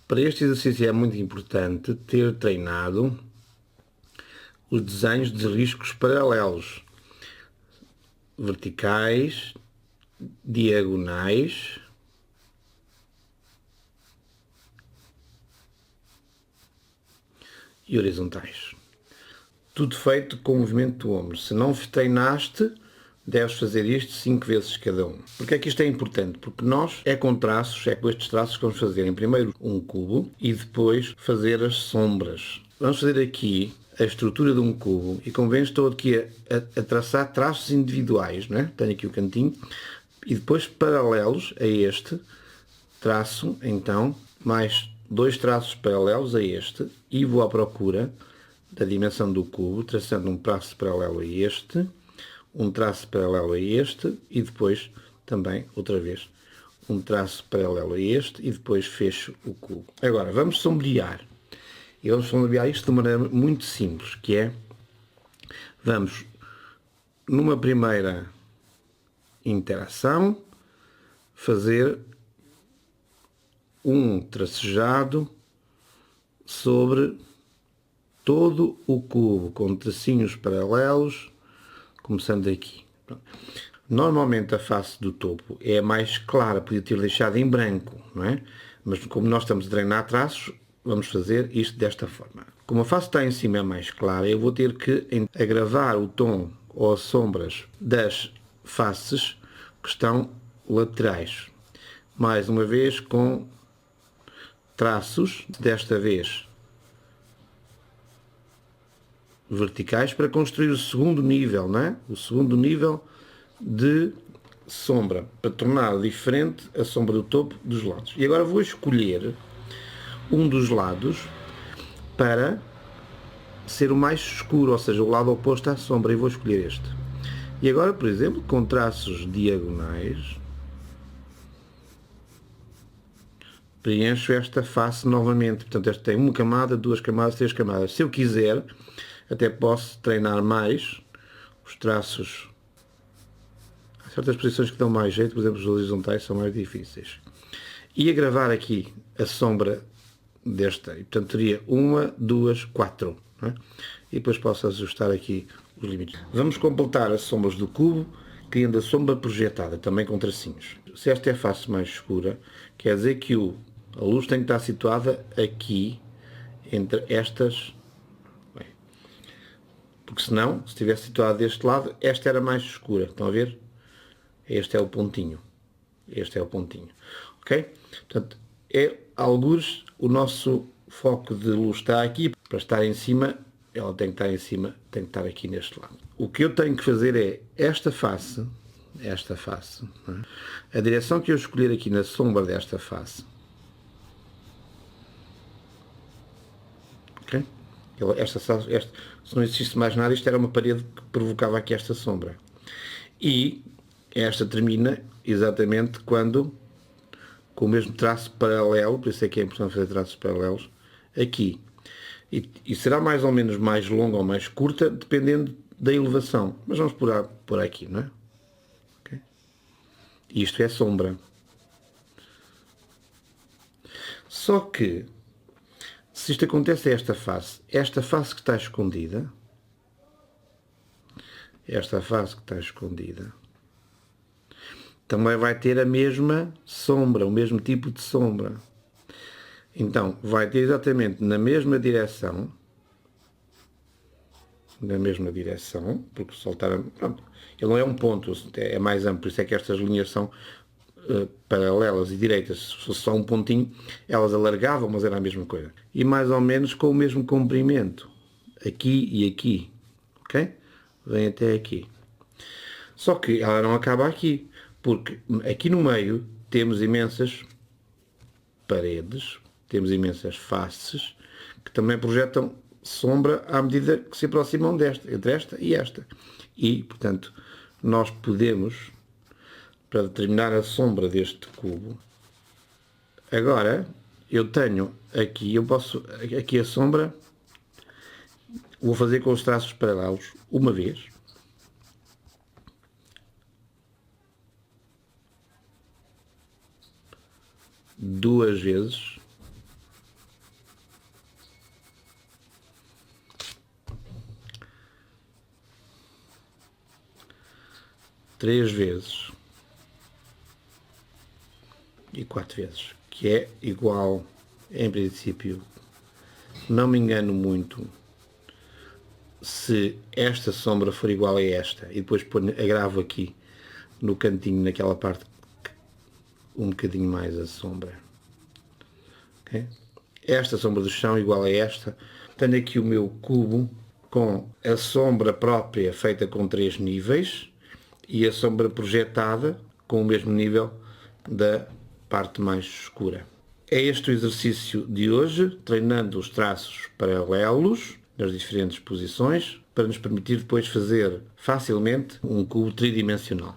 Para este exercício é muito importante ter treinado os desenhos de riscos paralelos, verticais, diagonais e horizontais. Tudo feito com o movimento do ombro. Se não treinaste, deves fazer isto 5 vezes cada um. Porque é que isto é importante? Porque nós, é com estes traços que vamos fazer em primeiro um cubo e depois fazer as sombras. Vamos fazer aqui a estrutura de um cubo e convém estou aqui a traçar traços individuais, não é? Tenho aqui o cantinho e depois paralelos a este traço, então, mais 2 traços paralelos a este e vou à procura da dimensão do cubo, traçando um traço paralelo a este, um traço paralelo a este e depois também, outra vez, um traço paralelo a este e depois fecho o cubo. Agora, vamos sombrear. E vamos sombrear isto de uma maneira muito simples, que é, vamos, numa primeira interação, fazer um tracejado sobre todo o cubo com tracinhos paralelos, começando aqui. Normalmente a face do topo é mais clara, podia ter deixado em branco, não é? Mas como nós estamos a treinar traços, vamos fazer isto desta forma. Como a face está em cima é mais clara, eu vou ter que agravar o tom ou as sombras das faces que estão laterais. Mais uma vez com traços, desta vez verticais, para construir o segundo nível, não é? O segundo nível de sombra, para tornar diferente a sombra do topo dos lados. E agora vou escolher um dos lados para ser o mais escuro, ou seja, o lado oposto à sombra, e vou escolher este. E agora, por exemplo, com traços diagonais, preencho esta face novamente. Portanto, esta tem uma camada, 2 camadas, 3 camadas. Se eu quiser, até posso treinar mais os traços. Há certas posições que dão mais jeito, por exemplo, os horizontais são mais difíceis. E a gravar aqui a sombra desta. E, portanto, teria 1, 2, 4. Não é? E depois posso ajustar aqui os limites. Vamos completar as sombras do cubo, criando a sombra projetada, também com tracinhos. Se esta é a face mais escura, quer dizer que a luz tem que estar situada aqui, entre estas. Porque senão, se estivesse situado deste lado, esta era mais escura. Estão a ver? Este é o pontinho. Este é o pontinho. Ok? Portanto, algures o nosso foco de luz está aqui. Para estar em cima, ela tem que estar em cima, tem que estar aqui neste lado. O que eu tenho que fazer é esta face, não é? A direção que eu escolher aqui na sombra desta face. Ok? Se não existisse mais nada, isto era uma parede que provocava aqui esta sombra. E esta termina exatamente quando, com o mesmo traço paralelo, por isso é que é importante fazer traços paralelos, aqui. E será mais ou menos mais longa ou mais curta, dependendo da elevação. Mas vamos por aqui, não é? Okay? Isto é sombra. Só que, se isto acontece a esta face que está escondida, também vai ter a mesma sombra, o mesmo tipo de sombra. Então, vai ter exatamente na mesma direção, porque o sol está... Pronto, ele não é um ponto, é mais amplo, por isso é que estas linhas são paralelas e direitas. Se fosse só um pontinho, elas alargavam, mas era a mesma coisa. E mais ou menos com o mesmo comprimento, aqui e aqui, ok? Vem até aqui. Só que ela não acaba aqui, porque aqui no meio temos imensas paredes, temos imensas faces, que também projetam sombra à medida que se aproximam entre esta e esta. E, portanto, nós podemos, para determinar a sombra deste cubo, agora eu tenho aqui, aqui a sombra, vou fazer com os traços paralelos uma vez. Duas vezes. 3 vezes e 4 vezes, que é igual, em princípio, não me engano muito, se esta sombra for igual a esta, e depois agravo aqui no cantinho, naquela parte, um bocadinho mais a sombra. Okay? Esta sombra do chão igual a esta. Tenho aqui o meu cubo com a sombra própria feita com 3 níveis e a sombra projetada com o mesmo nível da parte mais escura. É este o exercício de hoje, treinando os traços paralelos nas diferentes posições, para nos permitir depois fazer facilmente um cubo tridimensional.